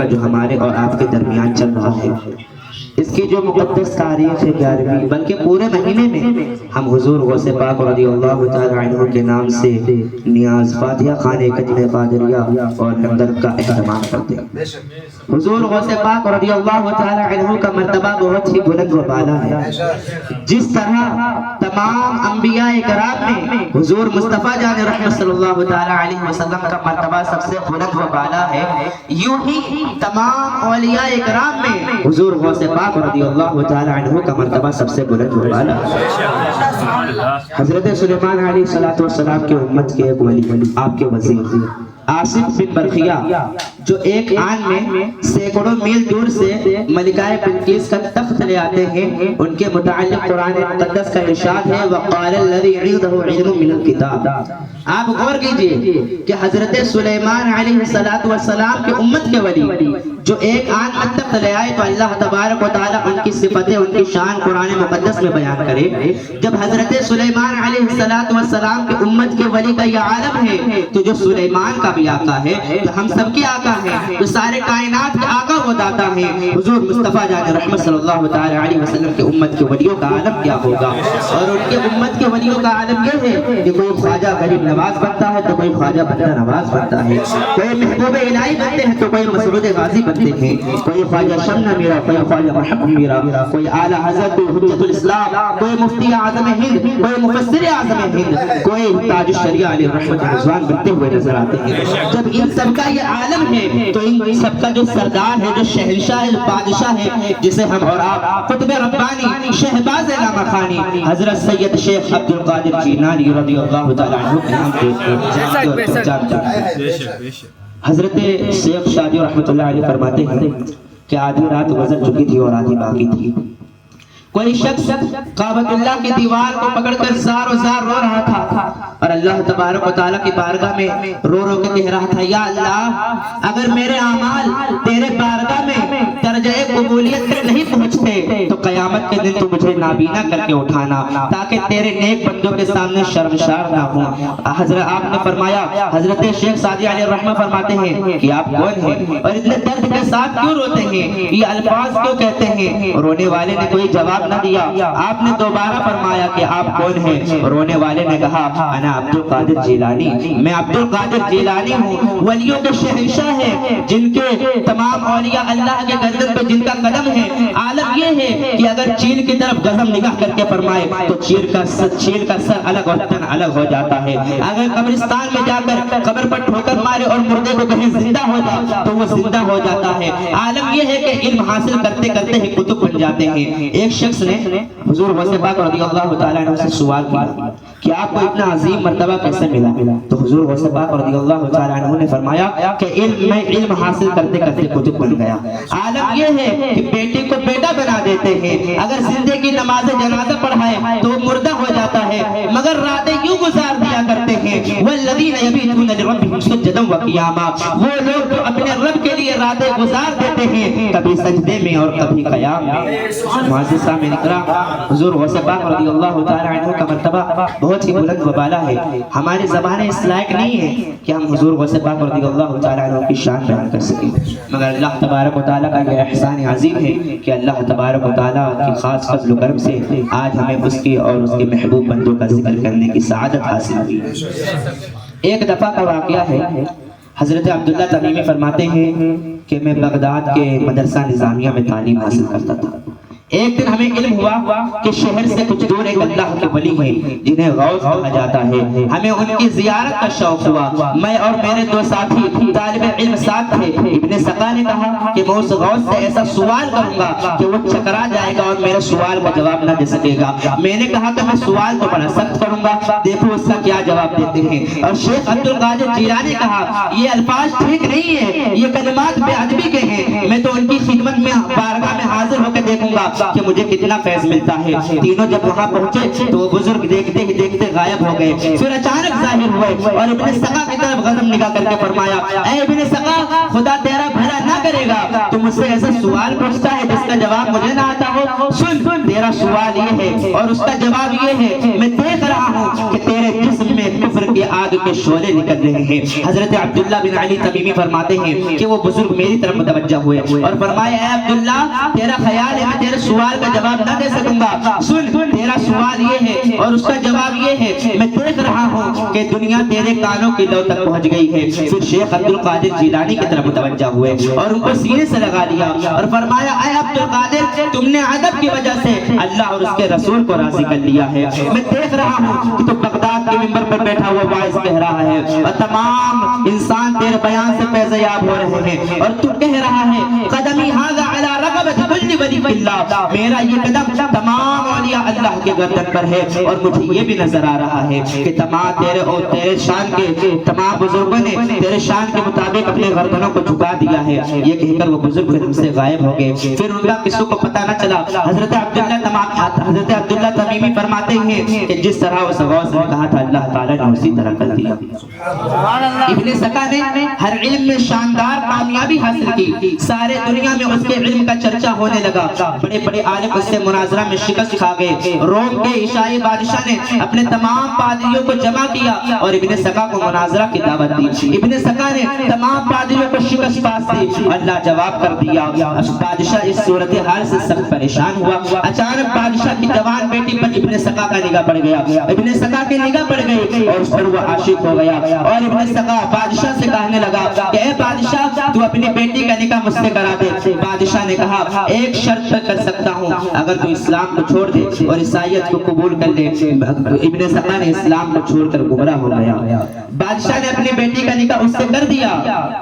کا جو ہمارے اور آپ کے درمیان چل رہا ہے، اس کی جو مقدس تاریخ ہے 11ویں، بلکہ پورے مہینے میں ہم حضور غوث پاک رضی اللہ تعالی عنہ کے نام سے نیاز، فاتحہ خانہ قدیم قادریہ اور ہمدرد کا اہتمام کرتے ہیں۔ حضور غوث پاک رضی اللہ تعالی عنہ کا مرتبہ بہت ہی بلند و بالا ہے۔ جس طرح تمام انبیاء کرام میں حضور مصطفیٰ جان رحمت صلی اللہ تعالی علیہ وسلم کا مرتبہ سب سے بلند و بالا ہے، یوں ہی تمام اولیاء کرام میں حضور غوث پاک رضی اللہ تعالی عنہ کا مرتبہ سب سے بلند و بالا ہے۔ حضرت سلیمان علیہ السلام کے امت کے ایک ولی، آپ کے وزیر آصف بن برخیہ، جو ایک آن میں سینکڑوں میل دور سے ملکہ بلقیس کا تخت لے آتے ہیں، ان کے متعلق قرآن مقدس کا ارشاد ہے وَقَالَ الَّذِي عِنْدَهُ عِلْمٌ مِّنَ الْكِتَابِ۔ آپ غور کیجئے کہ حضرت سلیمان علیہ السلام کے امت کے ولی جو ایک آن میں تخت لے آئے تو اللہ تبارک و تعالیٰ ان کی صفتیں، ان کی شان قرآن مقدس میں بیان کرے۔ جب حضرت سلیمان علیہ السلام کے امت کے ولی کا یہ عالم ہے تو جو سلیمان کا بھی آقا ہے، جو ہم سب کے آقا ہے، جو سارے کائنات کے آقا و داتا ہے، حضور مصطفیٰ جان رحمت صلی اللہ تعالی علیہ وسلم کے امت کے ولیوں کا عالم کیا ہوگا؟ اور ان کے امت کے ولیوں کا عالم یہ ہے کہ کوئی خواجہ غریب نواز بنتا ہے تو کوئی خواجہ بندہ نواز بنتا ہے، کوئی محبوب الہی بنتے ہیں تو کوئی مسعود غازی بنتے ہیں، کوئی خواجہ شمنا میرا، کوئی خواجہ محمد میرا، کوئی اعلیٰ حضرت حجت الاسلام، کوئی مفتی اعظم ہند، کوئی مفسر اعظم ہند، کوئی تاج الشریعہ علیہ رحمت رضوان بنتے ہوئے نظر آتے ہیں۔ جب ان سب کا یہ عالم ہے تو ان سب کا جو سردار ہے، جو شہنشاہ ہے، بادشاہ ہے، جسے ہم اور آپ قطب ربانی شہباز علامہ خانی حضرت سید شیخ عبد القادر جیلانی رضی اللہ تعالیٰ عنہ کے نام جانتے ہیں۔ حضرت شیخ شاہ رحمت اللہ علیہ فرماتے ہیں کہ آدھی رات گزر چکی تھی اور آدھی باقی تھی۔ کوئی شخص کعبۃ اللہ کی دیوار کو پکڑ کر زار و زار رو رہا تھا اور اللہ تبارک و تعالیٰ کی بارگاہ میں رو رو کے کہہ رہا تھا یا اللہ، اگر میرے اعمال تیرے بارگاہ میں درجہ قبولیت تک نہیں پہنچتے تو قیامت کے دن تو مجھے نابینا کر کے اٹھانا تاکہ تیرے نیک بندوں کے سامنے شرمسار نہ ہوں۔ حضرت آپ نے فرمایا، حضرت شیخ سعدی علیہ الرحمہ فرماتے ہیں کہ آپ کون ہیں اور اتنے درد کے ساتھ کیوں روتے ہیں، یہ الفاظ کیوں کہتے ہیں؟ رونے والے نے کوئی جواب نہ دیا۔ آپ نے دوبارہ فرمایا کہ آپ کون ہیں؟ رونے والے نے کہا انا عبد القادر جیلانی، میں عبد القادر جیلانی ہوں، ولیوں کے شہنشاہ ہیں، جن کے تمام اولیاء اللہ کے گردن پہ جن کا قدم ہے۔ عالم یہ ہے کہ اگر چیل کی طرف غضب نگاہ کر کے فرمائے تو چیل کا سر الگ اور تن الگ ہو جاتا ہے، اگر قبرستان میں جا کر قبر پر ٹھوکر مارے اور مردے کو کہیں زندہ ہو جائے تو وہ زندہ ہو جاتا ہے۔ عالم یہ ہے کہ علم حاصل کرتے کرتے ہی کتب بن جاتے ہیں۔ ایک شخص نے حضور غوث پاک رضی اللہ تعالیٰ عنہ سے سوال کیا کہ آپ کو اتنا عظیم مرتبہ کیسے ملا؟ تو حضور غوث پاک رضی اللہ تعالیٰ عنہ نے فرمایا کہ میں علم حاصل کرتے کرتے کتب بن گیا۔ عالم یہ ہے کہ بیٹے کو بیٹا بنا دیتے ہیں، اگر زندگی نماز جنازہ پڑھائے تو مردہ ہو جاتا ہے، مگر راتیں یوں گزار دیا کرتے ہیں والذین یبیتون لربہم سجدا وقیاما، وہ لوگ جو اپنے رب کے لیے راتیں گزار دیتے ہیں کبھی سجدے میں اور کبھی قیام میں۔ معزز سامعین اکرام، حضور غوث پاک رضی اللہ تعالیٰ عنہ کا مرتبہ بہت ہی بلند و بالا ہے۔ ہماری زبانیں اس لائق نہیں ہیں کہ ہم حضور غوث پاک رضی اللہ تعالیٰ عنہ کی شان بیان کر سکیں، مگر اللہ تبارک و تعالیٰ کا یہ احسان عظیم ہے کہ اللہ تبارک و تعالیٰ کی خاص فضل و کرم سے آج ہمیں اس کی اور اس کے محبوب بندوں کا ذکر کرنے کی سعادت حاصل ہوئی۔ ایک دفعہ کا واقعہ ہے، حضرت عبداللہ تمیمی فرماتے ہیں کہ میں بغداد کے مدرسہ نظامیہ میں تعلیم حاصل کرتا تھا۔ ایک دن ہمیں علم ہوا کہ شہر سے کچھ دور ایک اللہ کے ولی ہیں جنہیں غوث کہا جاتا ہے، ہمیں ان کی زیارت کا شوق ہوا۔ میں اور میرے دو ساتھی طالب علم ساتھ تھے۔ ابن سقا نے کہا کہ میں اس غوث سے ایسا سوال کروں گا کہ وہ چکرا جائے گا اور میرے سوال کا جواب نہ دے سکے گا۔ میں نے کہا کہ میں سوال تو بڑا سخت کروں گا، دیکھو اس کا کیا جواب دیتے ہیں۔ اور شیخ عبد القادر جیلانی نے کہا یہ الفاظ ٹھیک نہیں ہے، یہ کلمات بے ادبی کے ہیں، میں تو ان کی خدمت میں بارگاہ میں حاضر ہو کے دیکھوں گا کہ مجھے کتنا فیض ملتا ہے۔ تینوں جب وہاں پہنچے تو وہ بزرگ دیکھتے ہی دیکھتے غائب ہو گئے، پھر اچانک ظاہر ہوئے اور ابن سقا کی طرف غضب نگاہ کر کے فرمایا اے ابن سقا، خدا تیرا بھلا نہ کرے گا، تو مجھ سے ایسا سوال پوچھتا ہے جس کا جواب مجھے نہ آتا ہو۔ سن تیرا سوال یہ ہے اور اس کا جواب یہ ہے، میں دیکھ رہا ہوں کہ تیرے جسم میں کفر کی آگ کے شعلے نکل رہے ہیں۔ حضرت عبداللہ بن علی تمیمی فرماتے ہیں کہ وہ بزرگ میری طرف متوجہ ہوئے اور فرمایا اے عبداللہ تیرا خیال ہے میں تیرے سوال کا جواب نہ دے سکوں گا، سن تیرا سوال یہ ہے اور اس کا جواب یہ ہے، میں دیکھ رہا ہوں کہ دنیا تیرے کانوں کی لو تک پہنچ گئی ہے۔ پھر شیخ عبدالقادر جیلانی کی طرف متوجہ ہوئے اور ان کو سینے سے لگا لیا اور فرمایا اے عبدالقادر تم نے ادب کی وجہ سے اللہ اور اس کے رسول کو راضی کر لیا ہے۔ میں دیکھ رہا ہوں کہ تو بغداد کے منبر پر بیٹھا ہوا واعظ کہہ رہا ہے اور تمام انسان تیرے بیان سے فیضیاب ہو رہے ہیں اور تو کہہ رہا ہے قدمی ھذا علی رقبۃ کل ولی اللہ، میرا یہ قدم تمام اولیاء اللہ کے گردن پر ہے اور مجھے یہ بھی نظر آ رہا ہے کہ تمام تیرے شان کے تمام بزرگوں نے تیرے شان کے مطابق اپنے گردنوں کو جھکا دیا ہے۔ یہ کہہ کر وہ بزرگ ہم سے غائب ہو گئے، پھر ان کا کسی کو پتہ نہ چلا۔ حضرت عبداللہ تمیمی فرماتے ہیں کہ جس طرح اس غوث نے کہا تھا اللہ تعالیٰ نے اسی طرح کر دیا۔ ابن سکا نے ہر علم میں شاندار کامیابی حاصل کی، سارے دنیا میں اس کے علم کا چرچا ہونے لگا، بڑے بڑے عالم اس سے مناظرہ میں شکست کھا گئے۔ روم کے عیسائی بادشاہ نے اپنے تمام پادریوں کو جمع کیا اور ابن سکا کو مناظرہ کی دعوت دی۔ ابن سکا نے تمام پادریوں کو شکست پاس دی، اللہ جواب کر دیا۔ بادشاہ اس صورتحال سے سخت پریشان ہوا۔ اچانک بادشاہ کی جوان بیٹی پر ابن سکا کا نگاہ پڑ گیا، ابن سکا کی نگاہ پڑ گئی اور اس پر وہ عاشق ہو گیا اور ابن سکا بادشاہ سے کہنے لگا کہ اے بادشاہ تو اپنی بیٹی کا نکاح مجھ سے کرا دے۔ بادشاہ نے کہا ایک شرط پر کر سکتا ہوں، اگر تو اسلام کو چھوڑ دے اور عیسائیت کو قبول کر لے۔ ابن سکا نے اسلام کو چھوڑ کر گمراہ ہو گیا۔ بادشاہ نے اپنی بیٹی کا نکاح اس سے کر دیا،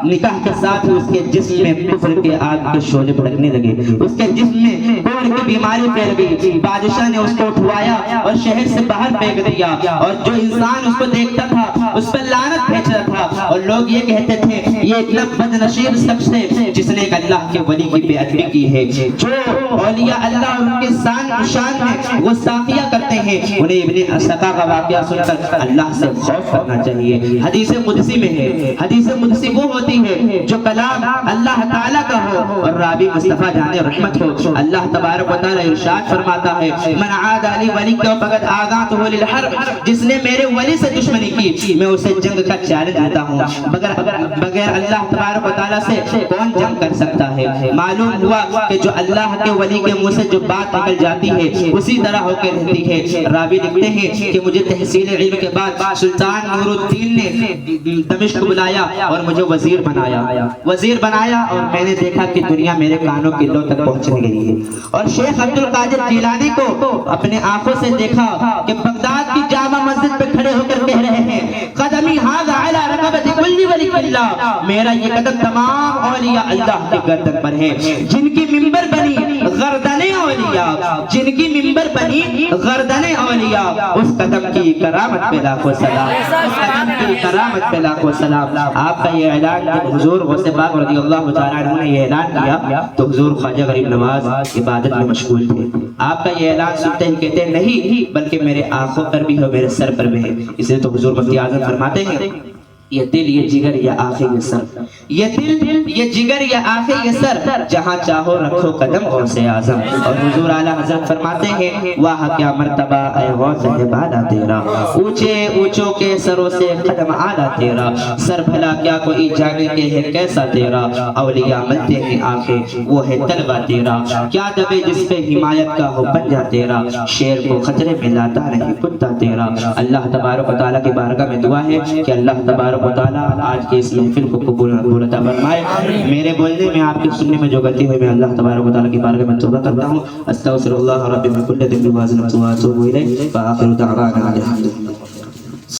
نکاح کے ساتھ ہی اس کے جسم میں کفر کے آگ کے شعلے بھڑکنے لگے، اس کے جسم میں کوڑ کی بیماری پھیل گئی۔ بادشاہ نے اس کو اٹھوایا اور شہر سے باہر پھینک دیا اور جو انسان اس کو دیکھتا تھا اس پر لعنت بھیجتا تھا اور لوگ یہ کہتے تھے یہ اتنا بدنصیب شخص ہے جس نے ایک اللہ کے ولی کی بے ادبی کی ہے۔ جو اولیاء اللہ اور ان کے شان میں گستاخیاں کرتے ہیں انہیں ابن سکا کا واقعہ سن کر اللہ سے خوف کرنا چاہیے۔ حدیث قدسی میں ہے، حدیث قدسی وہ ہوتی ہے جو کلام اللہ تعالیٰ کا ہو اور راوی مصطفیٰ جان رحمت ہو۔ اللہ تبارک و تعالیٰ ارشاد فرماتا ہے من عاد علی ولی فقد آذانته للحرب، جس نے میرے ولی سے دشمنی کی میں اسے جنگ کا چیلنج دیتا ہوں۔ بغیر اللہ تبارک و تعالیٰ سے کون جنگ کر سکتا ہے؟ معلوم ہوا کہ جو اللہ کے ولی کے منہ سے جو بات نکل جاتی ہے اسی طرح ہو کے رہتی ہے۔ راوی لکھتے ہیں کہ مجھے تحصیل علم کے بعد سلطان نور الدین نے دمشق بلایا اور مجھے وزیر بنایا اور میں نے دیکھا کہ دنیا میرے کانوں کی لو تک پہنچنے گئی ہے۔ اور شیخ عبدالقادر جیلانی کو اپنے آنکھوں سے دیکھا کہ بغداد کی جامع مسجد پہ کھڑے ہو کر کہہ رہے ہیں قدمی ھذا علی رقبۃ کل ولی اللہ، میرا یہ قدم تمام اولیاء اللہ کے گردن پر ہے۔ جن کی منبر بنی گردن اولیاء، جن کی منبر بنی گردن اولیاء، اس قدم کی کرامت پہ لاکھوں سلام، اس قدم کی کرامت پہ لاکھوں سلام۔ آپ کا یہ اعلان جب حضور غوث پاک رضی اللہ تعالیٰ عنہ نے یہ اعلان کیا تو حضور خواجہ غریب نواز عبادت میں مشغول تھے۔ آپ کا یہ اعلان سنتے ہی کہتے نہیں بلکہ میرے آنکھوں پر بھی اور میرے سر پر بھی ہے۔ اس لیے تو حضور مفتی اعظم فرماتے ہیں یہ دل یہ جگر یہ آنکھیں یہ سر، یہ دل یہ جگر یہ آنکھیں یہ سر، جہاں چاہو رکھو قدم غوث اعظم۔ اور حضور اعلیٰ حضرت فرماتے ہیں واہ کیا مرتبہ اے غوث ہے بالا تیرا، اونچے اونچوں کے سروں سے قدم اعلیٰ تیرا، سر بھلا کیا کوئی جانے کے ہے کیسا تیرا، اولیاء ملتے ہیں آنکھیں وہ ہے طلبہ تیرا، کیا دبے جس پہ حمایت کا ہو پنجہ تیرا، شیر کو خطرے میں لاتا نہیں کتا تیرا۔ اللہ تبارک و تعالیٰ کی بارگاہ میں دعا ہے کہ اللہ تبارک و تعالیٰ آج کے اس محفل کو قبول عطا فرمائے۔ میرے بولنے میں آپ کے سننے میں جو غلطی ہوئی میں اللہ تبارک و تعالیٰ کی بارگاہ میں توبہ کرتا ہوں۔ استغفر اللہ رب من کل ذنب واتوب الیہ وآخر دعوانا الحمد للہ۔